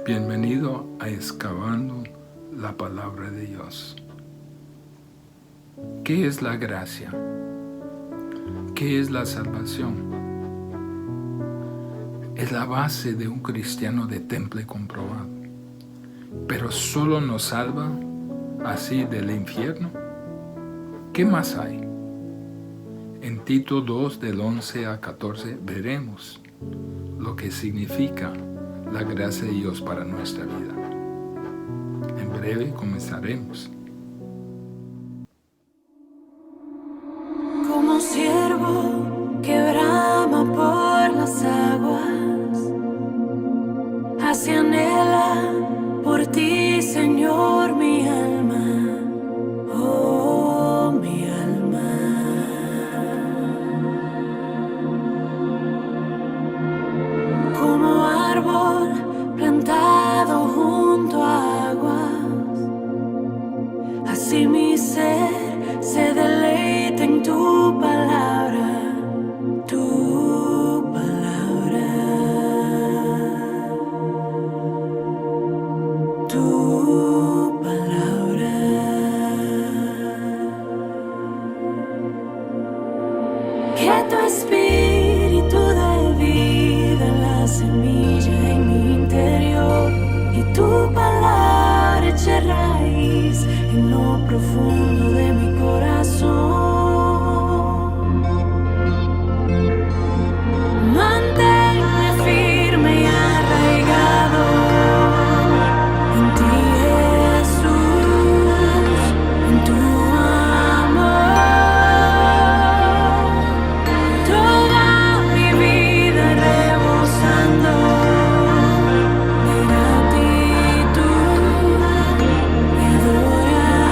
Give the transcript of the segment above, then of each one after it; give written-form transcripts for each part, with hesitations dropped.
Bienvenido a Excavando la Palabra de Dios. ¿Qué es la gracia? ¿Qué es la salvación? Es la base de un cristiano de temple comprobado. Pero solo nos salva así del infierno. ¿Qué más hay? En Tito 2, del 11 a 14, veremos lo que significa la gracia de Dios para nuestra vida. En breve comenzaremos. Como siervo que brama por las aguas, así anhela por ti, Señor, mi alma, oh mi alma. Como árbol plantado junto a aguas, así mi ser se deleita en tu palabra, tu palabra, tu palabra. Que tu espíritu dé vida en la semilla en mi interior y tu palabra eche raíz en lo profundo de mi corazón. Manténme firme y arraigado en ti, Jesús, en tu amor. Toda mi vida rebosando de gratitud y adoración.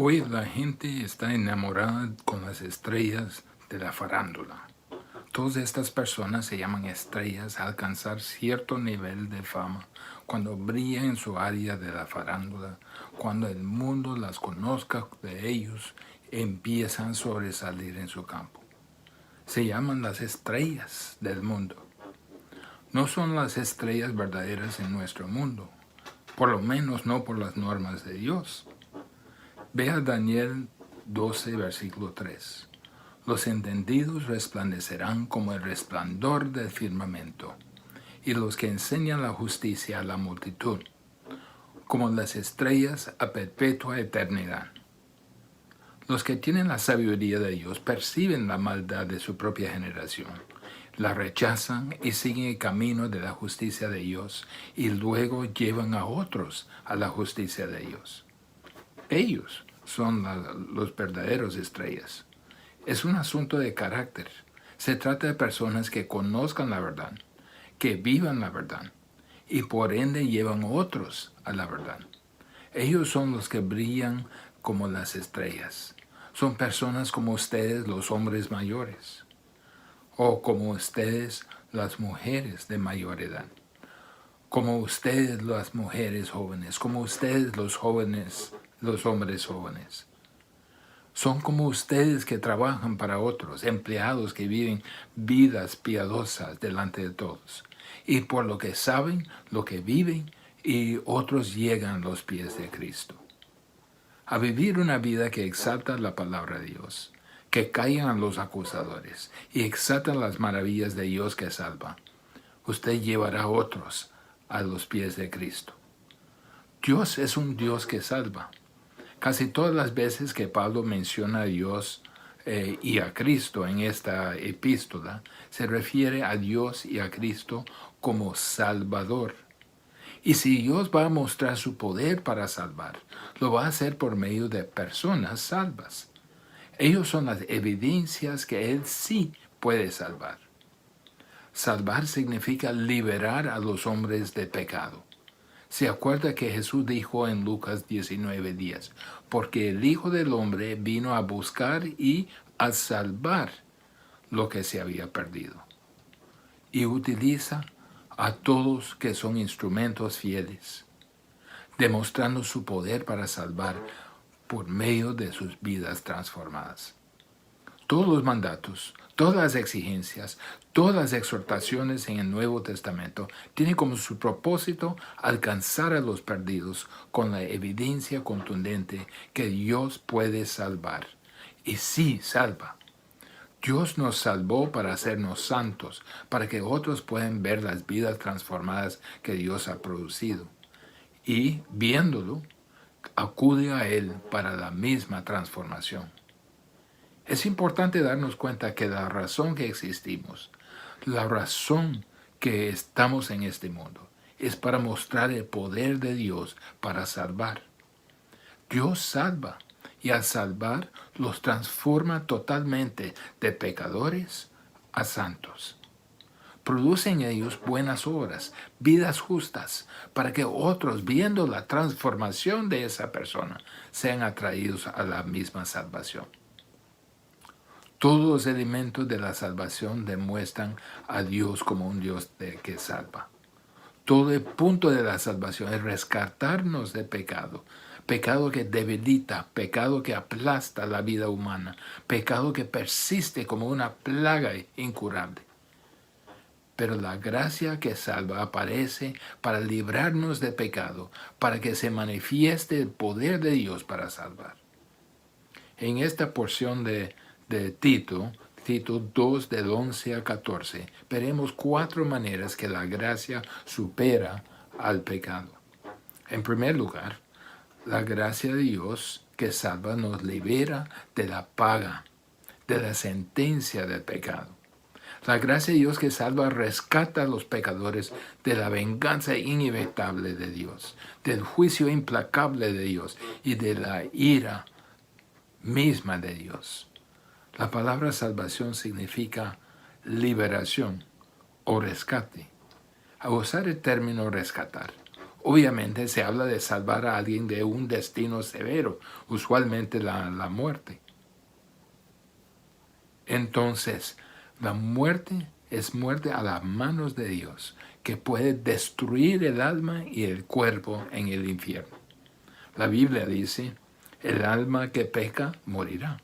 Hoy la gente está enamorada con las estrellas de la farándula. Todas estas personas se llaman estrellas a alcanzar cierto nivel de fama cuando brillan en su área de la farándula, cuando el mundo las conozca de ellos, empiezan a sobresalir en su campo. Se llaman las estrellas del mundo. No son las estrellas verdaderas en nuestro mundo, por lo menos no por las normas de Dios. Ve a Daniel 12, versículo 3. Los entendidos resplandecerán como el resplandor del firmamento, y los que enseñan la justicia a la multitud, como las estrellas a perpetua eternidad. Los que tienen la sabiduría de Dios perciben la maldad de su propia generación, la rechazan y siguen el camino de la justicia de Dios, y luego llevan a otros a la justicia de Dios. Ellos son los verdaderos estrellas. Es un asunto de carácter. Se trata de personas que conozcan la verdad, que vivan la verdad, y por ende llevan a otros a la verdad. Ellos son los que brillan como las estrellas. Son personas como ustedes, los hombres mayores, o como ustedes, las mujeres de mayor edad, como ustedes, las mujeres jóvenes, como ustedes, los jóvenes, los hombres jóvenes. Son como ustedes que trabajan para otros, empleados que viven vidas piadosas delante de todos. Y por lo que saben, lo que viven, y otros llegan a los pies de Cristo. A vivir una vida que exalta la palabra de Dios, que callan a los acusadores y exaltan las maravillas de Dios que salva. Usted llevará a otros a los pies de Cristo. Dios es un Dios que salva. Casi todas las veces que Pablo menciona a Dios y a Cristo en esta epístola, se refiere a Dios y a Cristo como Salvador. Y si Dios va a mostrar su poder para salvar, lo va a hacer por medio de personas salvas. Ellos son las evidencias que Él sí puede salvar. Salvar significa liberar a los hombres de pecado. Se acuerda que Jesús dijo en Lucas 19:10, porque el Hijo del Hombre vino a buscar y a salvar lo que se había perdido. Y utiliza a todos que son instrumentos fieles, demostrando su poder para salvar por medio de sus vidas transformadas. Todos los mandatos, todas las exigencias, todas las exhortaciones en el Nuevo Testamento tienen como su propósito alcanzar a los perdidos con la evidencia contundente que Dios puede salvar. Y sí, salva. Dios nos salvó para hacernos santos, para que otros puedan ver las vidas transformadas que Dios ha producido. Y, viéndolo, acude a Él para la misma transformación. Es importante darnos cuenta que la razón que existimos, la razón que estamos en este mundo, es para mostrar el poder de Dios para salvar. Dios salva, y al salvar los transforma totalmente de pecadores a santos. Produce en ellos buenas obras, vidas justas, para que otros, viendo la transformación de esa persona, sean atraídos a la misma salvación. Todos los elementos de la salvación demuestran a Dios como un Dios que salva. Todo el punto de la salvación es rescatarnos del pecado. Pecado que debilita, pecado que aplasta la vida humana, pecado que persiste como una plaga incurable. Pero la gracia que salva aparece para librarnos de pecado, para que se manifieste el poder de Dios para salvar. En esta porción de Tito 2 del 11 al 14, veremos 4 maneras que la gracia supera al pecado. En primer lugar, la gracia de Dios que salva nos libera de la paga, de la sentencia del pecado. La gracia de Dios que salva rescata a los pecadores de la venganza inevitable de Dios, del juicio implacable de Dios y de la ira misma de Dios. La palabra salvación significa liberación o rescate. Al usar el término rescatar, Obviamente se habla de salvar a alguien de un destino severo, usualmente la muerte. Entonces, la muerte es muerte a las manos de Dios, que puede destruir el alma y el cuerpo en el infierno. La Biblia dice, el alma que peca morirá.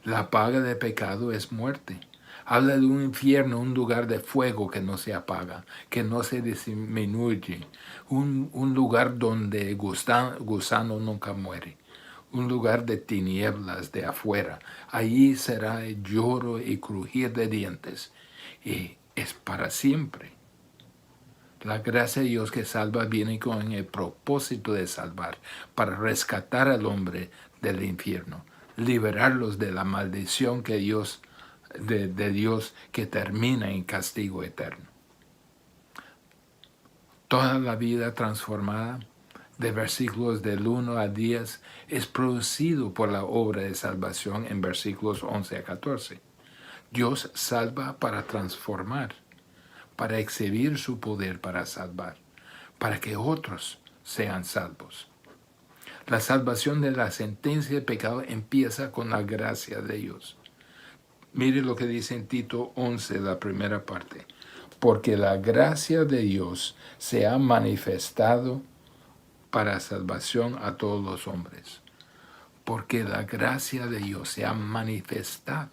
La paga de pecado es muerte. Habla de un infierno, un lugar de fuego que no se apaga, que no se disminuye, un lugar donde gusano nunca muere, un lugar de tinieblas de afuera. Allí será el lloro y crujir de dientes, y es para siempre. La gracia de Dios que salva viene con el propósito de salvar, para rescatar al hombre del infierno, liberarlos de la maldición que de Dios que termina en castigo eterno. Toda la vida transformada, de versículos del 1 a 10, es producido por la obra de salvación en versículos 11 a 14. Dios salva para transformar, para exhibir su poder para salvar, para que otros sean salvos. La salvación de la sentencia de pecado empieza con la gracia de Dios. Mire lo que dice en Tito 11, la primera parte. Porque la gracia de Dios se ha manifestado para salvación a todos los hombres. Porque la gracia de Dios se ha manifestado.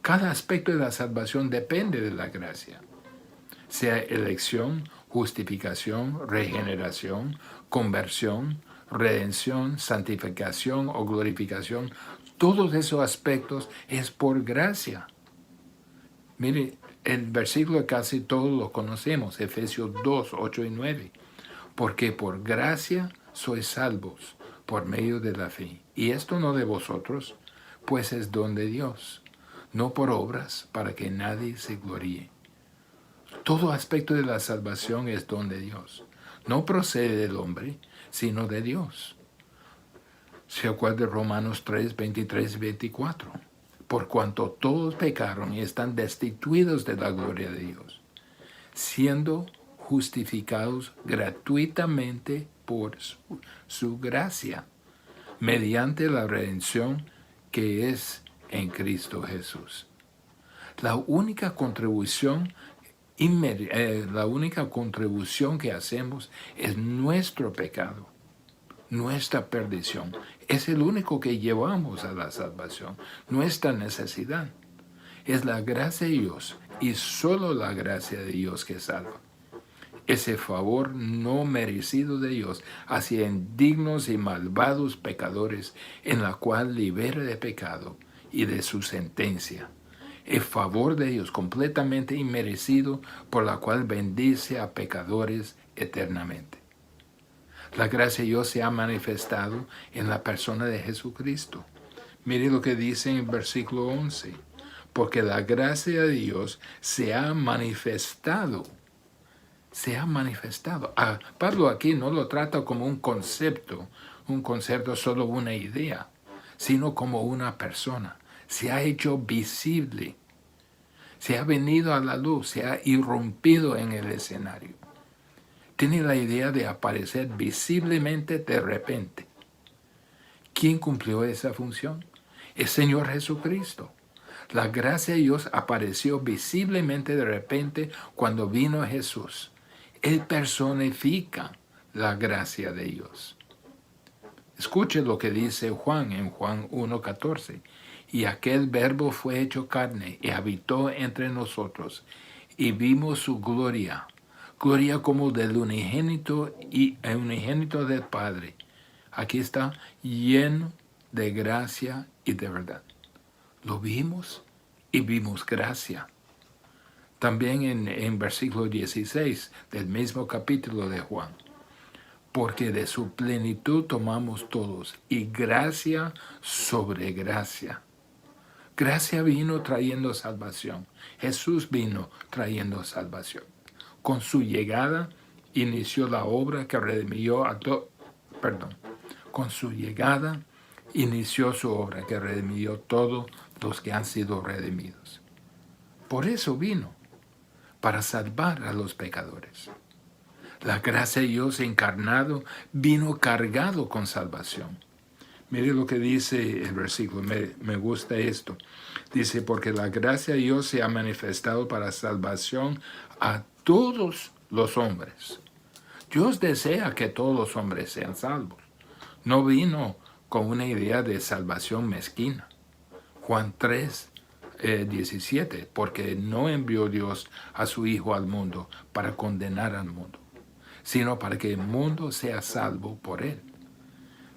Cada aspecto de la salvación depende de la gracia. Sea elección, justificación, regeneración, conversión, redención, santificación o glorificación, todos esos aspectos es por gracia. Mire, el versículo casi todos lo conocemos, Efesios 2, 8 y 9. Porque por gracia sois salvos por medio de la fe. Y esto no de vosotros, pues es don de Dios, no por obras, para que nadie se gloríe. Todo aspecto de la salvación es don de Dios. No procede del hombre, sino de Dios. Se acuerda de Romanos 3, 23 y 24. Por cuanto todos pecaron y están destituidos de la gloria de Dios, siendo justificados gratuitamente por su gracia, mediante la redención que es en Cristo Jesús. La única contribución que hacemos es nuestro pecado, nuestra perdición. Es el único que llevamos a la salvación, nuestra necesidad. Es la gracia de Dios y solo la gracia de Dios que salva. Ese favor no merecido de Dios hacia indignos y malvados pecadores, en la cual libera de pecado y de su sentencia. El favor de Dios completamente inmerecido, por la cual bendice a pecadores eternamente. La gracia de Dios se ha manifestado en la persona de Jesucristo. Mire lo que dice en el versículo 11. Porque la gracia de Dios se ha manifestado. Se ha manifestado. Pablo aquí no lo trata como un concepto solo una idea, sino como una persona. Se ha hecho visible. Se ha venido a la luz, se ha irrumpido en el escenario. Tiene la idea de aparecer visiblemente de repente. ¿Quién cumplió esa función? El Señor Jesucristo. La gracia de Dios apareció visiblemente de repente cuando vino Jesús. Él personifica la gracia de Dios. Escuche lo que dice Juan en Juan 1:14. Y aquel verbo fue hecho carne y habitó entre nosotros, y vimos su gloria, gloria como del unigénito del Padre. Aquí está, lleno de gracia y de verdad. Lo vimos y vimos gracia. También en versículo 16 del mismo capítulo de Juan. Porque de su plenitud tomamos todos, y gracia sobre gracia. Gracia vino trayendo salvación. Jesús vino trayendo salvación. Con su llegada inició la obra que redimió Con su llegada inició su obra que redimió todos los que han sido redimidos. Por eso vino, para salvar a los pecadores. La gracia de Dios encarnado vino cargado con salvación. Mire lo que dice el versículo, me gusta esto. Dice, porque la gracia de Dios se ha manifestado para salvación a todos los hombres. Dios desea que todos los hombres sean salvos. No vino con una idea de salvación mezquina. Juan 3, 17, porque no envió Dios a su Hijo al mundo para condenar al mundo, sino para que el mundo sea salvo por él.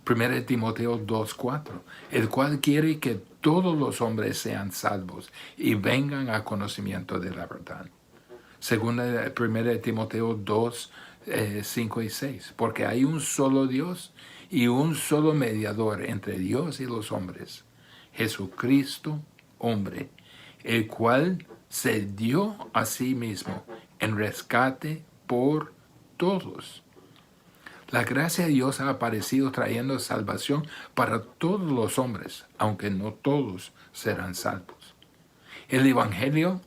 1 Timoteo 2:4, el cual quiere que todos los hombres sean salvos y vengan a conocimiento de la verdad. 1 Timoteo 2, 5 y 6, porque hay un solo Dios y un solo mediador entre Dios y los hombres, Jesucristo, hombre, el cual se dio a sí mismo en rescate por todos. La gracia de Dios ha aparecido trayendo salvación para todos los hombres, aunque no todos serán salvos. El Evangelio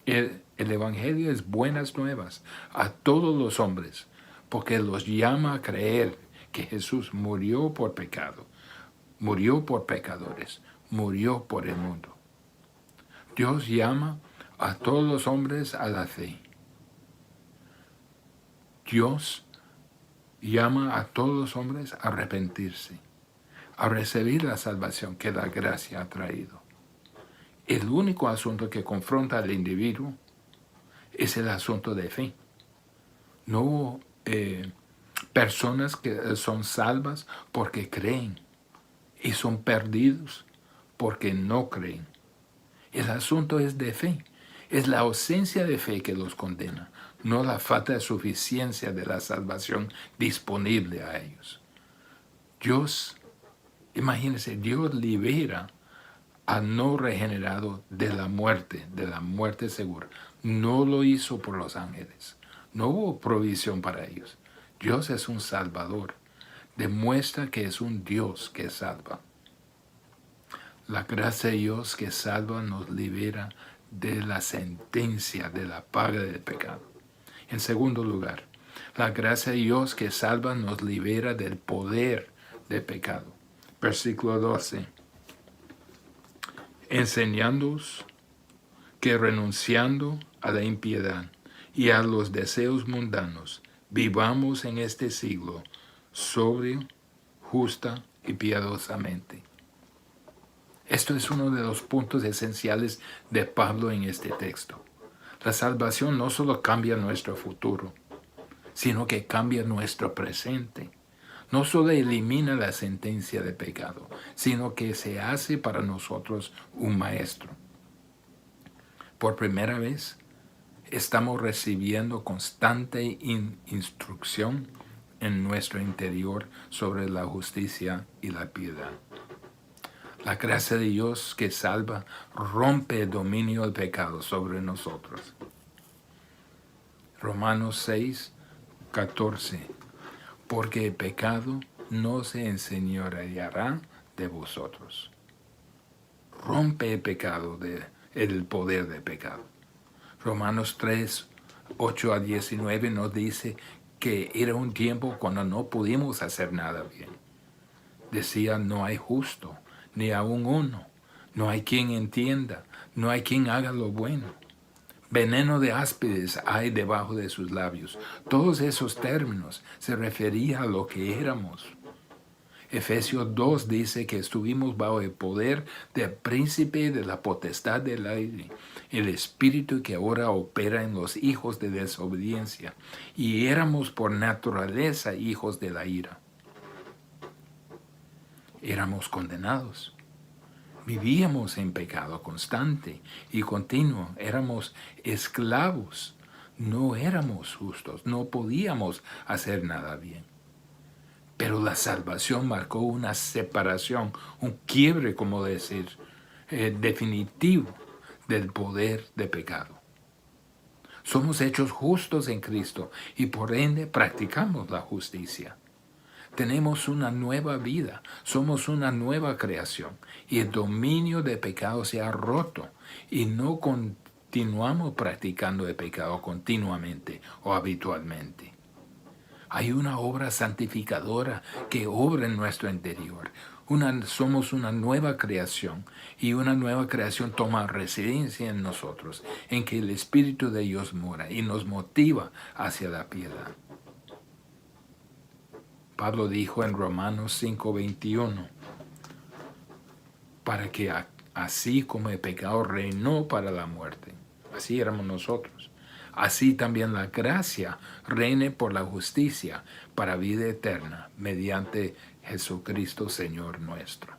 es buenas nuevas a todos los hombres, porque los llama a creer que Jesús murió por pecado, murió por pecadores, murió por el mundo. Dios llama a todos los hombres a la fe. Dios llama a todos los hombres a arrepentirse, a recibir la salvación que la gracia ha traído. El único asunto que confronta al individuo es el asunto de fe. No hubo personas que son salvas porque creen y son perdidos porque no creen. El asunto es de fe. Es la ausencia de fe que los condena, no la falta de suficiencia de la salvación disponible a ellos. Dios, imagínense, Dios libera al no regenerado de la muerte segura. No lo hizo por los ángeles. No hubo provisión para ellos. Dios es un salvador. Demuestra que es un Dios que salva. La gracia de Dios que salva nos libera de la sentencia de la paga del pecado. En segundo lugar, la gracia de Dios que salva nos libera del poder del pecado. Versículo 12. Enseñándoos que renunciando a la impiedad y a los deseos mundanos, vivamos en este siglo sobrio, justa y piadosamente. Esto es uno de los puntos esenciales de Pablo en este texto. La salvación no solo cambia nuestro futuro, sino que cambia nuestro presente. No solo elimina la sentencia de pecado, sino que se hace para nosotros un maestro. Por primera vez, estamos recibiendo constante instrucción en nuestro interior sobre la justicia y la piedad. La gracia de Dios que salva rompe el dominio del pecado sobre nosotros. Romanos 6, 14. Porque el pecado no se enseñoreará de vosotros. Rompe el pecado, el poder del pecado. Romanos 3, 8 a 19 nos dice que era un tiempo cuando no pudimos hacer nada bien. Decía, no hay justo, ni aun uno. No hay quien entienda, no hay quien haga lo bueno. Veneno de áspides hay debajo de sus labios. Todos esos términos se referían a lo que éramos. Efesios 2 dice que estuvimos bajo el poder del príncipe de la potestad del aire, el espíritu que ahora opera en los hijos de desobediencia, y éramos por naturaleza hijos de la ira. Éramos condenados. Vivíamos en pecado constante y continuo. Éramos esclavos. No éramos justos. No podíamos hacer nada bien. Pero la salvación marcó una separación, un quiebre, como decir, definitivo del poder de pecado. Somos hechos justos en Cristo y por ende practicamos la justicia. Tenemos una nueva vida, somos una nueva creación y el dominio del pecado se ha roto y no continuamos practicando el pecado continuamente o habitualmente. Hay una obra santificadora que obra en nuestro interior. Somos una nueva creación y una nueva creación toma residencia en nosotros, en que el Espíritu de Dios mora y nos motiva hacia la piedad. Pablo dijo en Romanos 5:21, para que así como el pecado reinó para la muerte, así éramos nosotros, así también la gracia reine por la justicia para vida eterna mediante Jesucristo Señor nuestro.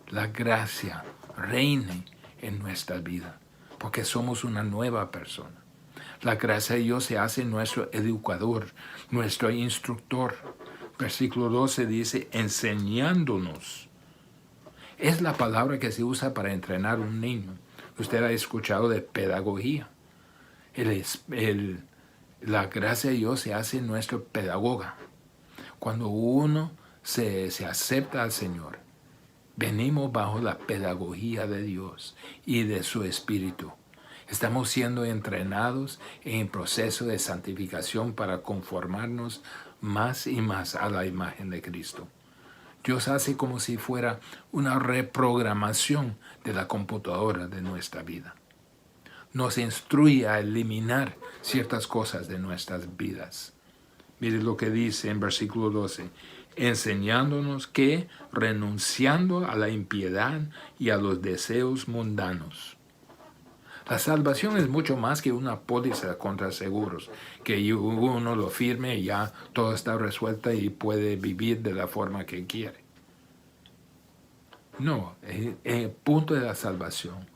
La gracia reine en nuestra vida porque somos una nueva persona. La gracia de Dios se hace nuestro educador, nuestro instructor. Versículo 12 dice, enseñándonos. Es la palabra que se usa para entrenar a un niño. Usted ha escuchado de pedagogía. La gracia de Dios se hace nuestro pedagoga. Cuando uno se acepta al Señor, venimos bajo la pedagogía de Dios y de su Espíritu. Estamos siendo entrenados en proceso de santificación para conformarnos más y más a la imagen de Cristo. Dios hace como si fuera una reprogramación de la computadora de nuestra vida. Nos instruye a eliminar ciertas cosas de nuestras vidas. Mire lo que dice en versículo 12. Enseñándonos que, renunciando a la impiedad y a los deseos mundanos. La salvación es mucho más que una póliza contra seguros, que uno lo firme y ya todo está resuelto y puede vivir de la forma que quiere. No, el punto de la salvación,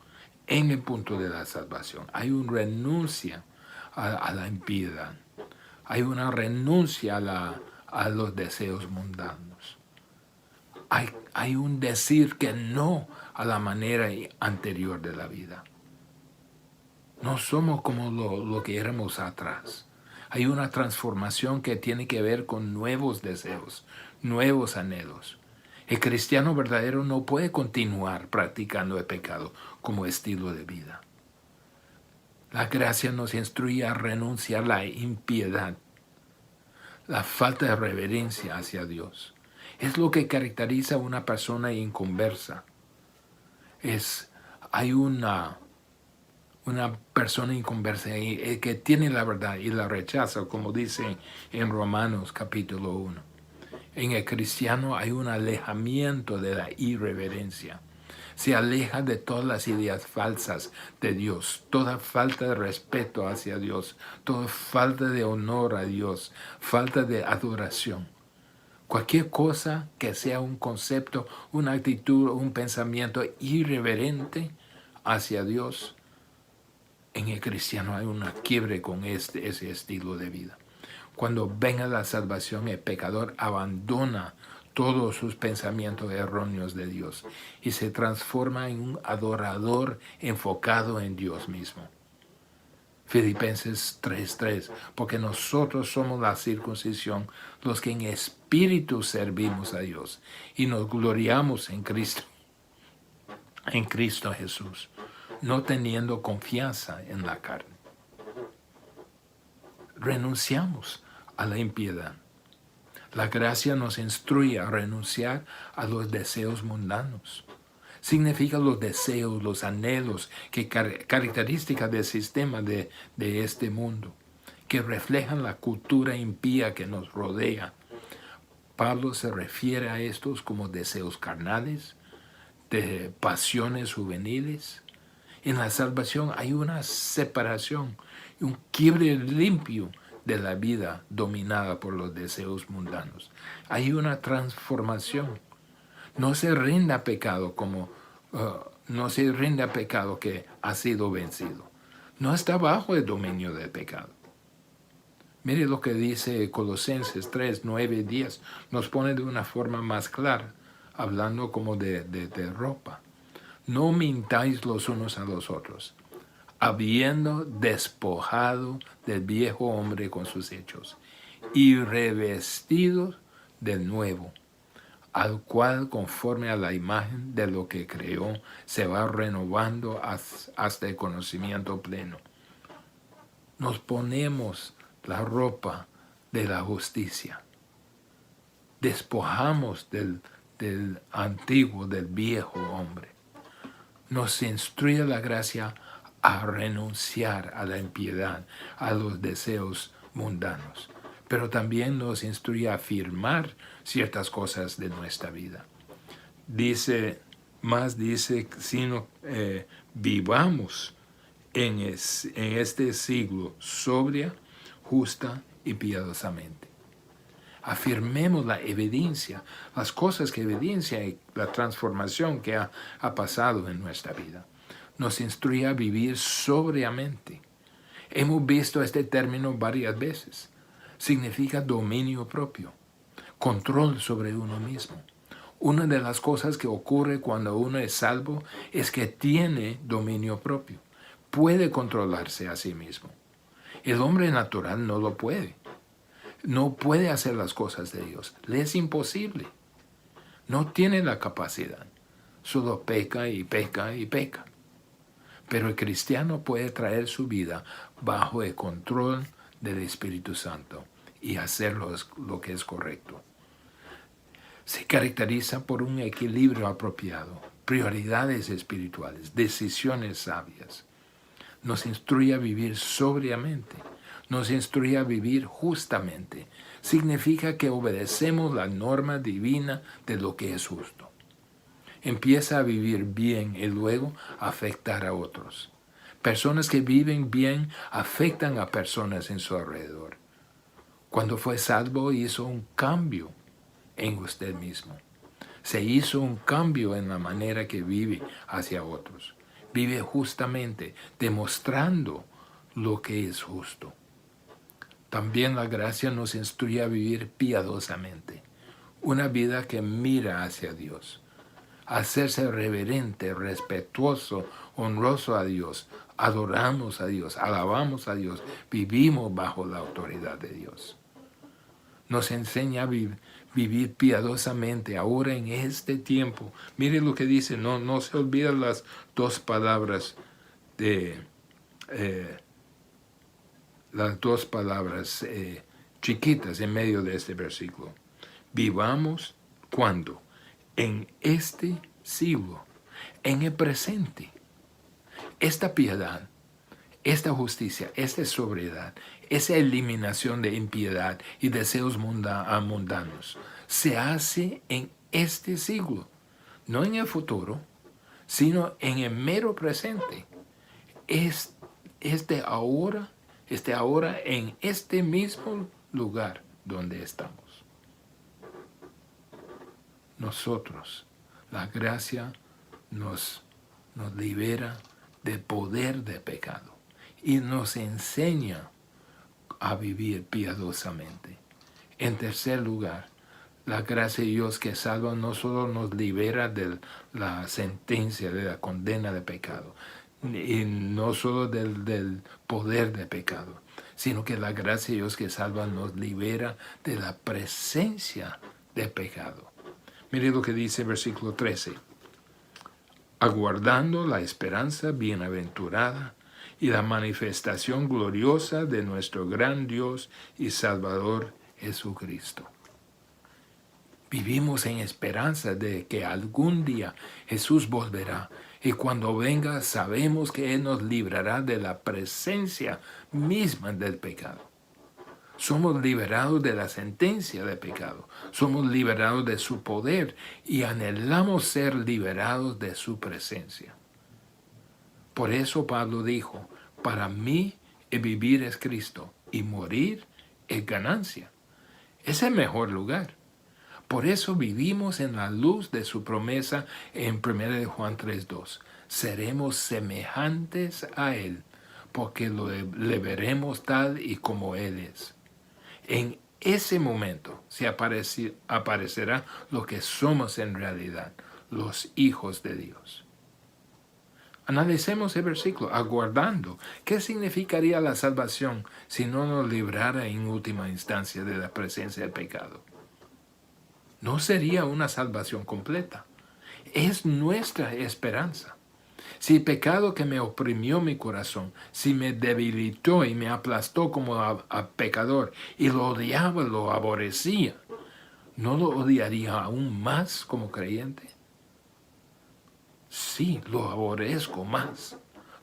en el punto de la salvación, hay una renuncia a la impiedad, hay una renuncia a los deseos mundanos. Hay un decir que no a la manera anterior de la vida. No somos como lo que éramos atrás. Hay una transformación que tiene que ver con nuevos deseos, nuevos anhelos. El cristiano verdadero no puede continuar practicando el pecado como estilo de vida. La gracia nos instruye a renunciar a la impiedad, la falta de reverencia hacia Dios. Es lo que caracteriza a una persona inconversa. Hay una persona inconversa que tiene la verdad y la rechaza, como dice en Romanos capítulo 1. En el cristiano hay un alejamiento de la irreverencia. Se aleja de todas las ideas falsas de Dios, toda falta de respeto hacia Dios, toda falta de honor a Dios, falta de adoración. Cualquier cosa que sea un concepto, una actitud, un pensamiento irreverente hacia Dios, en el cristiano hay una quiebre con ese estilo de vida. Cuando venga la salvación, el pecador abandona todos sus pensamientos erróneos de Dios y se transforma en un adorador enfocado en Dios mismo. Filipenses 3:3, porque nosotros somos la circuncisión, los que en espíritu servimos a Dios y nos gloriamos en Cristo Jesús, no teniendo confianza en la carne. Renunciamos a la impiedad. La gracia nos instruye a renunciar a los deseos mundanos. Significa los deseos, los anhelos, características del sistema de este mundo, que reflejan la cultura impía que nos rodea. Pablo se refiere a estos como deseos carnales, de pasiones juveniles. En la salvación hay una separación y un quiebre limpio de la vida dominada por los deseos mundanos. Hay una transformación. No se rinde a pecado que ha sido vencido. No está bajo el dominio del pecado. Mire lo que dice Colosenses 3, 9 y 10. Nos pone de una forma más clara, hablando como de ropa. No mintáis los unos a los otros, habiendo despojado del viejo hombre con sus hechos, y revestidos del nuevo, al cual, conforme a la imagen de lo que creó, se va renovando hasta el conocimiento pleno. Nos ponemos la ropa de la justicia. Despojamos del antiguo, del viejo hombre. Nos instruye la gracia a renunciar a la impiedad, a los deseos mundanos. Pero también nos instruye a afirmar ciertas cosas de nuestra vida. Dice, sino vivamos en este siglo sobria, justa y piadosamente. Afirmemos la evidencia, las cosas que evidencian la transformación que ha pasado en nuestra vida. Nos instruye a vivir sobriamente. Hemos visto este término varias veces. Significa dominio propio, control sobre uno mismo. Una de las cosas que ocurre cuando uno es salvo es que tiene dominio propio. Puede controlarse a sí mismo. El hombre natural no lo puede. No puede hacer las cosas de Dios. Le es imposible. No tiene la capacidad. Solo peca y peca y peca. Pero el cristiano puede traer su vida bajo el control del Espíritu Santo y hacer lo que es correcto. Se caracteriza por un equilibrio apropiado, prioridades espirituales, decisiones sabias. Nos instruye a vivir sobriamente, nos instruye a vivir justamente. Significa que obedecemos la norma divina de lo que es justo. Empieza a vivir bien y luego afectar a otros. Personas que viven bien afectan a personas en su alrededor. Cuando fue salvo hizo un cambio en usted mismo. Se hizo un cambio en la manera que vive hacia otros. Vive justamente, demostrando lo que es justo. También la gracia nos instruye a vivir piadosamente. Una vida que mira hacia Dios. Hacerse reverente, respetuoso, honroso a Dios. Adoramos a Dios, alabamos a Dios, vivimos bajo la autoridad de Dios. Nos enseña a vivir piadosamente ahora en este tiempo. Mire lo que dice, no se olviden las dos palabras chiquitas en medio de este versículo. Vivamos, ¿cuándo? En este siglo, en el presente. Esta piedad, esta justicia, esta sobriedad, esa eliminación de impiedad y deseos mundanos se hace en este siglo, no en el futuro, sino en el mero presente. Este ahora en este mismo lugar donde estamos. Nosotros, la gracia nos libera del poder de pecado y nos enseña a vivir piadosamente. En tercer lugar, la gracia de Dios que salva no solo nos libera de la sentencia, de la condena de pecado, y no solo del poder de pecado, sino que la gracia de Dios que salva nos libera de la presencia de pecado. Mire lo que dice el versículo 13. Aguardando la esperanza bienaventurada y la manifestación gloriosa de nuestro gran Dios y Salvador Jesucristo. Vivimos en esperanza de que algún día Jesús volverá, y cuando venga sabemos que Él nos librará de la presencia misma del pecado. Somos liberados de la sentencia de pecado, somos liberados de su poder y anhelamos ser liberados de su presencia. Por eso Pablo dijo, para mí el vivir es Cristo y morir es ganancia. Es el mejor lugar. Por eso vivimos en la luz de su promesa en 1 Juan 3:2. Seremos semejantes a Él, porque le veremos tal y como Él es. En ese momento se aparecerá lo que somos en realidad, los hijos de Dios. Analicemos el versículo, aguardando. ¿Qué significaría la salvación si no nos librara en última instancia de la presencia del pecado? No sería una salvación completa. Es nuestra esperanza. Si el pecado que me oprimió mi corazón, si me debilitó y me aplastó como a pecador y lo odiaba, lo aborrecía, ¿no lo odiaría aún más como creyente? Sí, lo aborrezco más.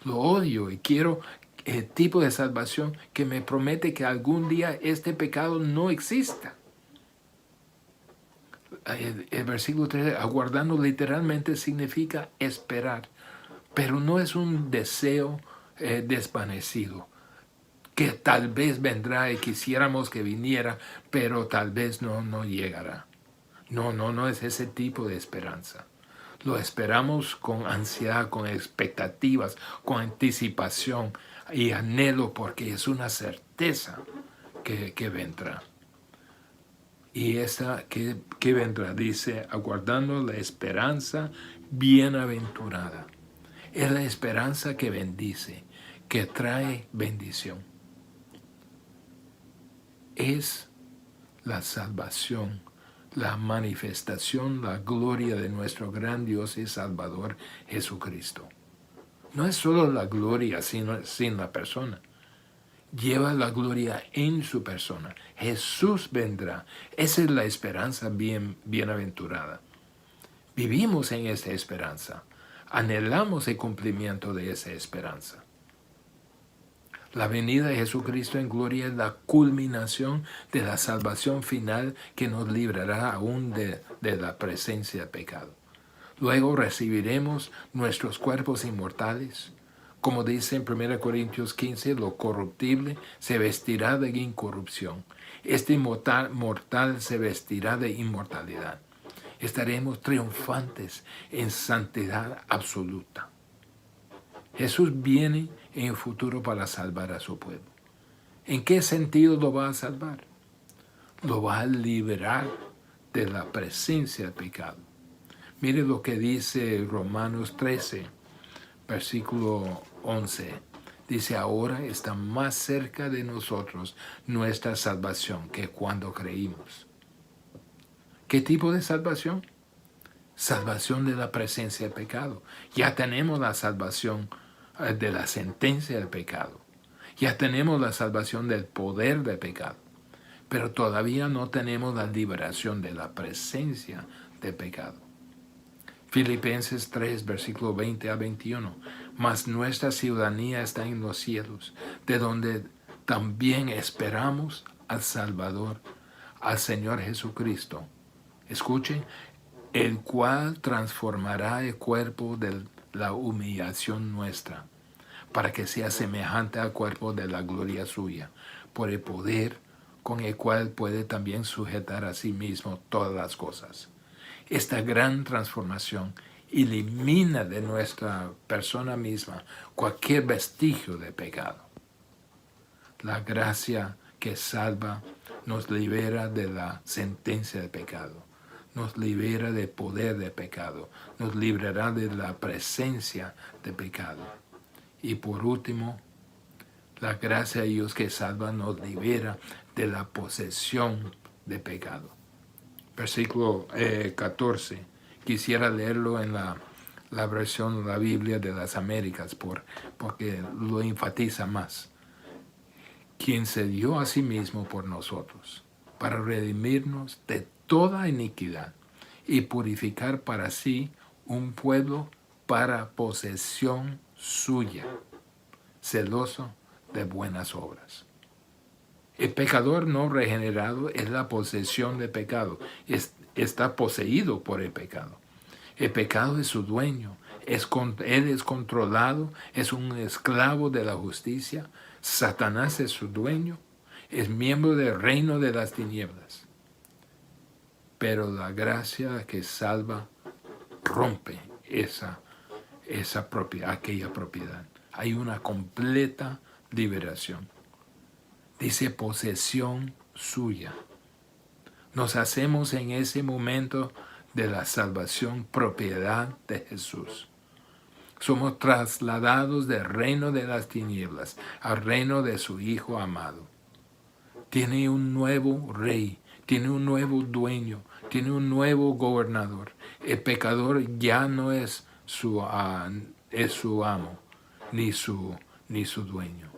Lo odio y quiero el tipo de salvación que me promete que algún día este pecado no exista. El versículo 3, aguardando literalmente significa esperar, pero no es un deseo desvanecido, que tal vez vendrá y quisiéramos que viniera, pero tal vez no llegará. No es ese tipo de esperanza. Lo esperamos con ansiedad, con expectativas, con anticipación y anhelo, porque es una certeza que vendrá. Y esa que vendrá, dice, aguardando la esperanza bienaventurada. Es la esperanza que bendice, que trae bendición. Es la salvación, la manifestación, la gloria de nuestro gran Dios y Salvador Jesucristo. No es solo la gloria sin la persona. Lleva la gloria en su persona. Jesús vendrá. Esa es la esperanza bienaventurada. Vivimos en esa esperanza. Anhelamos el cumplimiento de esa esperanza. La venida de Jesucristo en gloria es la culminación de la salvación final que nos librará aún de la presencia del pecado. Luego recibiremos nuestros cuerpos inmortales. Como dice en 1 Corintios 15, lo corruptible se vestirá de incorrupción. Este mortal se vestirá de inmortalidad. Estaremos triunfantes en santidad absoluta. Jesús viene en el futuro para salvar a su pueblo. ¿En qué sentido lo va a salvar? Lo va a liberar de la presencia del pecado. Mire lo que dice Romanos 13, versículo 11. Dice, ahora está más cerca de nosotros nuestra salvación que cuando creímos. ¿Qué tipo de salvación? Salvación de la presencia del pecado. Ya tenemos la salvación de la sentencia del pecado. Ya tenemos la salvación del poder del pecado. Pero todavía no tenemos la liberación de la presencia del pecado. Filipenses 3, versículo 20 a 21. Mas nuestra ciudadanía está en los cielos, de donde también esperamos al Salvador, al Señor Jesucristo. Escuchen, el cual transformará el cuerpo de la humillación nuestra, para que sea semejante al cuerpo de la gloria suya, por el poder con el cual puede también sujetar a sí mismo todas las cosas. Esta gran transformación elimina de nuestra persona misma cualquier vestigio de pecado. La gracia que salva nos libera de la sentencia de pecado, nos libera del poder de pecado, nos librará de la presencia de pecado. Y por último, la gracia de Dios que salva nos libera de la posesión de pecado. Versículo 14. Quisiera leerlo en la versión de la Biblia de las Américas porque lo enfatiza más. Quien se dio a sí mismo por nosotros, para redimirnos de toda iniquidad y purificar para sí un pueblo para posesión suya, celoso de buenas obras. El pecador no regenerado es la posesión del pecado. Está poseído por el pecado. El pecado es su dueño. Él es controlado, es un esclavo de la justicia. Satanás es su dueño. Es miembro del reino de las tinieblas. Pero la gracia que salva rompe aquella propiedad. Hay una completa liberación. Dice posesión suya. Nos hacemos en ese momento de la salvación propiedad de Jesús. Somos trasladados del reino de las tinieblas al reino de su Hijo amado. Tiene un nuevo rey, tiene un nuevo dueño, tiene un nuevo gobernador. El pecador ya no es es su amo, ni su dueño.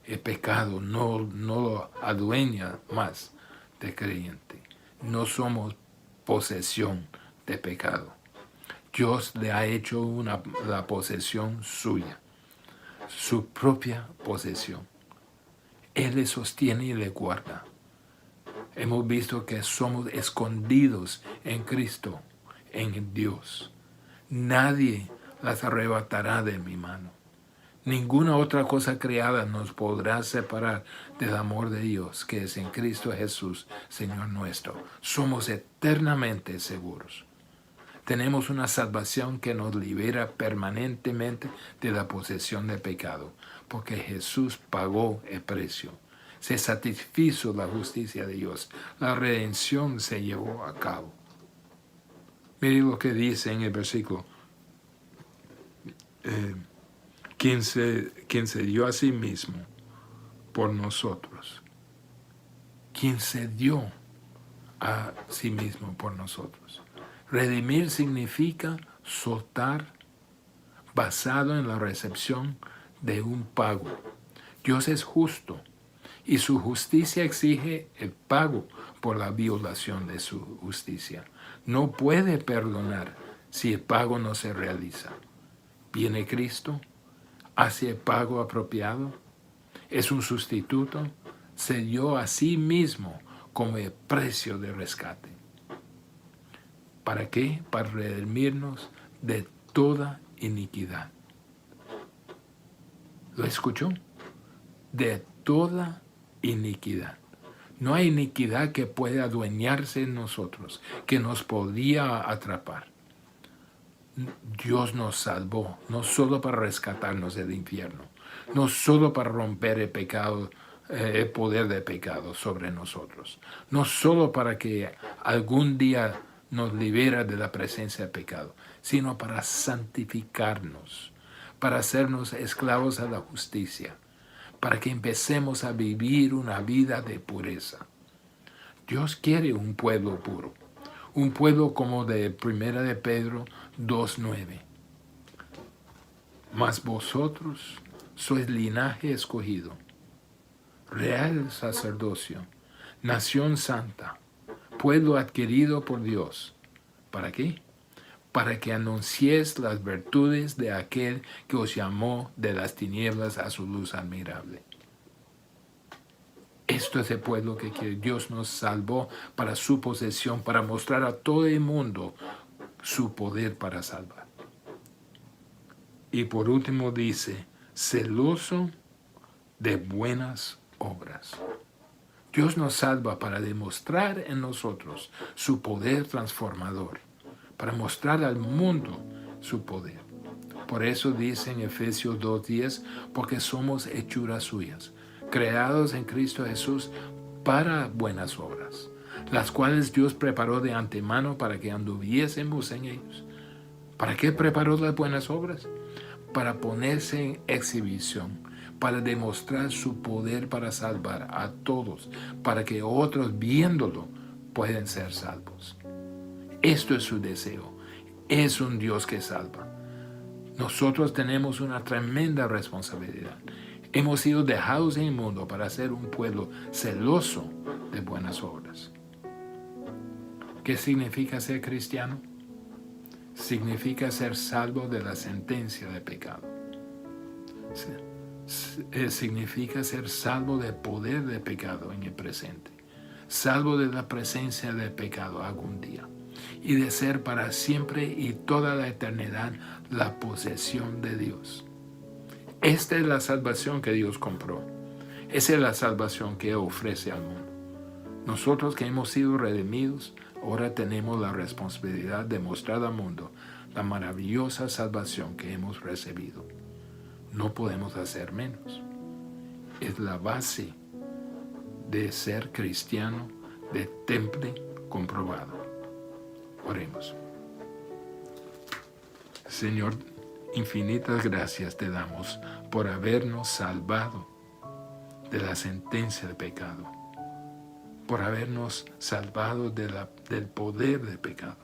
El pecado no lo adueña más del creyente. No somos posesión de pecado. Dios le ha hecho la posesión suya, su propia posesión. Él le sostiene y le guarda. Hemos visto que somos escondidos en Cristo, en Dios. Nadie las arrebatará de mi mano. Ninguna otra cosa creada nos podrá separar del amor de Dios, que es en Cristo Jesús, Señor nuestro. Somos eternamente seguros. Tenemos una salvación que nos libera permanentemente de la posesión del pecado, porque Jesús pagó el precio. Se satisfizo la justicia de Dios. La redención se llevó a cabo. Mire lo que dice en el versículo. Quien se dio a sí mismo por nosotros. Quien se dio a sí mismo por nosotros. Redimir significa soltar basado en la recepción de un pago. Dios es justo y su justicia exige el pago por la violación de su justicia. No puede perdonar si el pago no se realiza. Viene Cristo, hace el pago apropiado, es un sustituto, se dio a sí mismo como el precio de rescate. ¿Para qué? Para redimirnos de toda iniquidad. ¿Lo escuchó? De toda iniquidad. No hay iniquidad que pueda adueñarse en nosotros, que nos podía atrapar. Dios nos salvó, no solo para rescatarnos del infierno, no solo para romper el pecado, el poder del pecado sobre nosotros, no solo para que algún día nos libera de la presencia del pecado, sino para santificarnos, para hacernos esclavos a la justicia, para que empecemos a vivir una vida de pureza. Dios quiere un pueblo puro, un pueblo como de 1 de Pedro 2:9. Mas vosotros sois linaje escogido, real sacerdocio, nación santa, pueblo adquirido por Dios. ¿Para qué? Para que anunciéis las virtudes de aquel que os llamó de las tinieblas a su luz admirable. Esto es el pueblo que Dios nos salvó para su posesión, para mostrar a todo el mundo su poder para salvar. Y por último dice, celoso de buenas obras. Dios nos salva para demostrar en nosotros su poder transformador, para mostrar al mundo su poder. Por eso dice en Efesios 2:10, porque somos hechuras suyas, creados en Cristo Jesús para buenas obras, las cuales Dios preparó de antemano para que anduviésemos en ellos. ¿Para qué preparó las buenas obras? Para ponerse en exhibición, para demostrar su poder para salvar a todos, para que otros viéndolo puedan ser salvos. Esto es su deseo. Es un Dios que salva. Nosotros tenemos una tremenda responsabilidad. Hemos sido dejados en el mundo para ser un pueblo celoso de buenas obras. ¿Qué significa ser cristiano? Significa ser salvo de la sentencia de pecado. Significa ser salvo del poder de pecado en el presente, salvo de la presencia del pecado algún día, y de ser para siempre y toda la eternidad la posesión de Dios. Esta es la salvación que Dios compró. Esa es la salvación que ofrece al mundo. Nosotros que hemos sido redimidos, ahora tenemos la responsabilidad de mostrar al mundo la maravillosa salvación que hemos recibido. No podemos hacer menos. Es la base de ser cristiano de temple comprobado. Oremos. Señor, infinitas gracias te damos por habernos salvado de la sentencia de pecado, por habernos salvado del poder del pecado,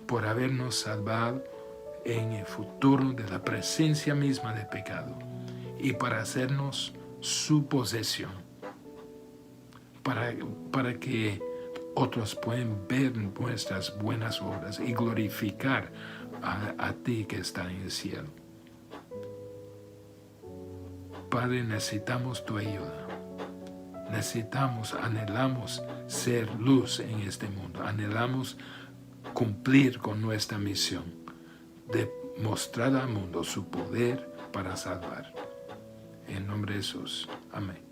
por habernos salvado en el futuro de la presencia misma del pecado y para hacernos su posesión, para que otros puedan ver nuestras buenas obras y glorificar a ti que está en el cielo. Padre, necesitamos tu ayuda. Anhelamos ser luz en este mundo. Anhelamos cumplir con nuestra misión de mostrar al mundo su poder para salvar. En nombre de Jesús. Amén.